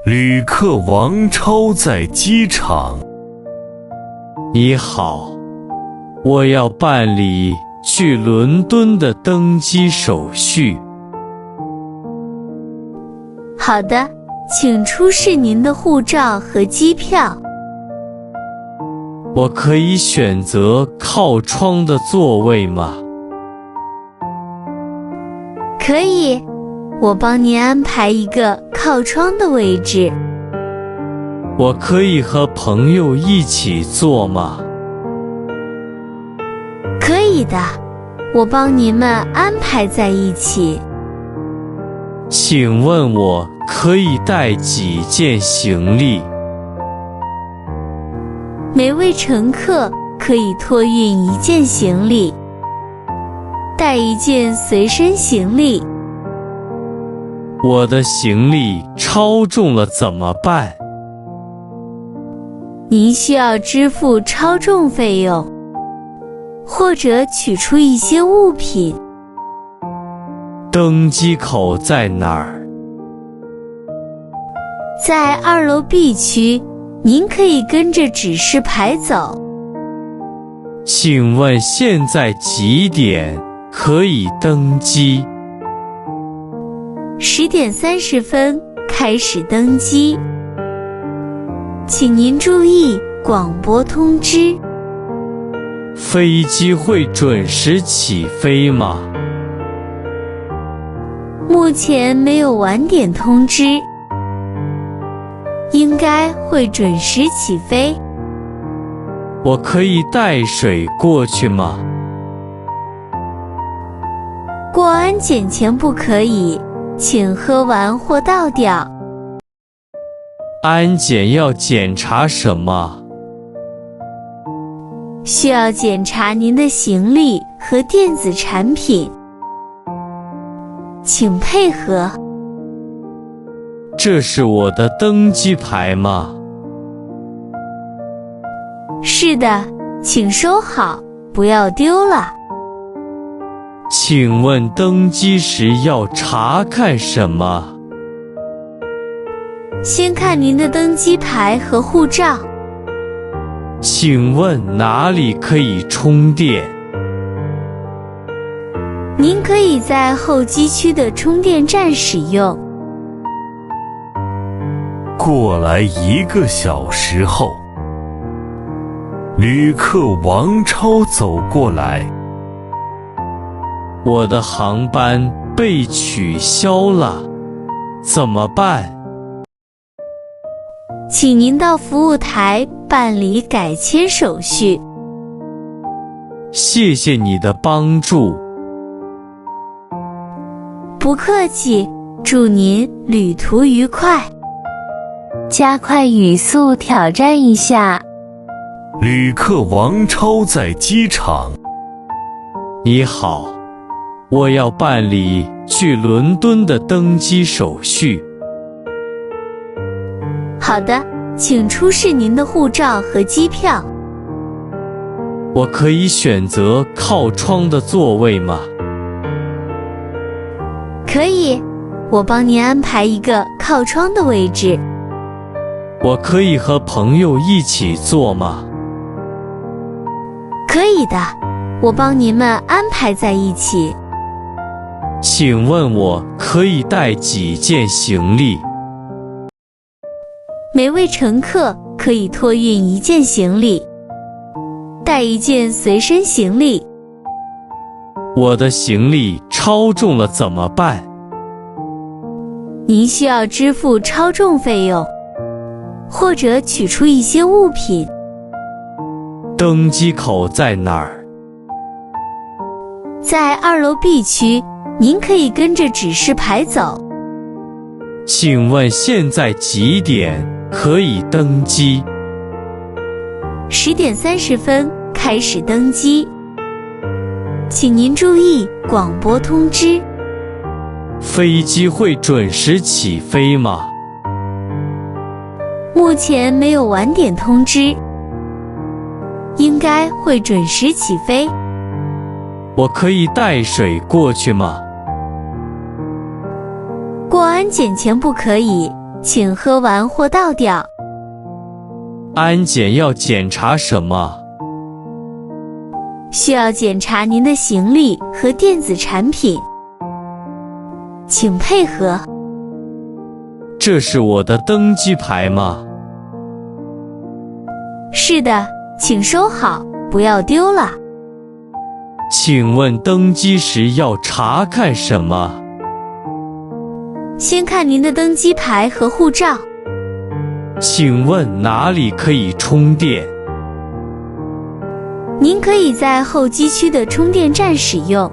旅客王超在机场。你好，我要办理去伦敦的登机手续。好的，请出示您的护照和机票。我可以选择靠窗的座位吗？可以，我帮您安排一个靠窗的位置。我可以和朋友一起坐吗？可以的，我帮您们安排在一起。请问我可以带几件行李？每位乘客可以托运一件行李，带一件随身行李。我的行李超重了怎么办？您需要支付超重费用，或者取出一些物品。登机口在哪儿？在2楼 B 区，您可以跟着指示牌走。请问现在几点可以登机10点30分开始登机。请您注意广播通知。飞机会准时起飞吗？目前没有晚点通知，应该会准时起飞。我可以带水过去吗？过安检前不可以，请喝完或倒掉。安检要检查什么？需要检查您的行李和电子产品，请配合。这是我的登机牌吗？是的，请收好，不要丢了。请问登机时要查看什么？先看您的登机牌和护照。请问哪里可以充电？您可以在候机区的充电站使用。过来1个小时后，旅客王超走过来。我的航班被取消了，怎么办？请您到服务台办理改签手续。谢谢你的帮助。不客气，祝您旅途愉快。加快语速挑战一下。旅客王超在机场。你好，我要办理去伦敦的登机手续。好的，请出示您的护照和机票。我可以选择靠窗的座位吗？可以，我帮您安排一个靠窗的位置。我可以和朋友一起坐吗？可以的，我帮您们安排在一起。请问我可以带几件行李？每位乘客可以托运一件行李，带一件随身行李。我的行李超重了怎么办？您需要支付超重费用，或者取出一些物品。登机口在哪儿？在2楼 B 区，您可以跟着指示牌走。请问现在几点可以登机10点30分开始登机。请您注意广播通知。飞机会准时起飞吗？目前没有晚点通知，应该会准时起飞。我可以带水过去吗？过安检前不可以，请喝完或倒掉。安检要检查什么？需要检查您的行李和电子产品，请配合。这是我的登机牌吗？是的，请收好，不要丢了。请问登机时要查看什么？先看您的登机牌和护照。请问哪里可以充电？您可以在候机区的充电站使用。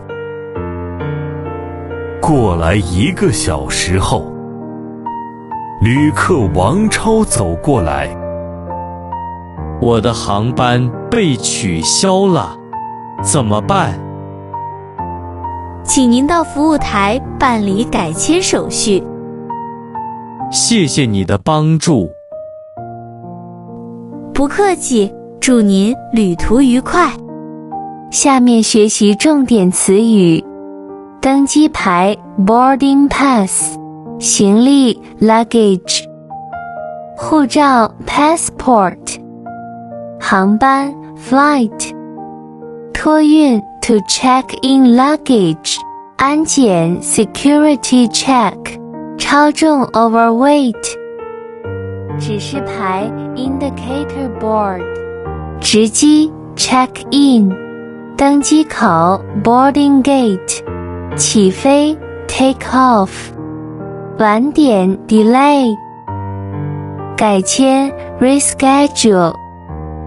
过来1个小时后，旅客王超走过来。我的航班被取消了，怎么办？请您到服务台办理改签手续。谢谢你的帮助。不客气，祝您旅途愉快。下面学习重点词语：登机牌 boarding pass， 行李 luggage， 护照 passport， 航班 flight， 托运 to check in luggage， 安检 security check， 超重 overweight， 指示牌 indicator board， 值机 check in， 登机口 boarding gate， 起飞 take off， 晚点 delay， 改签 reschedule，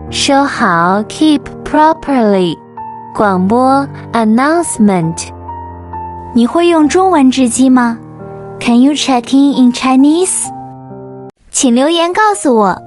收好 keep properly， 广播 announcement。 你会用中文值机吗？ Can you check in Chinese？ 请留言告诉我。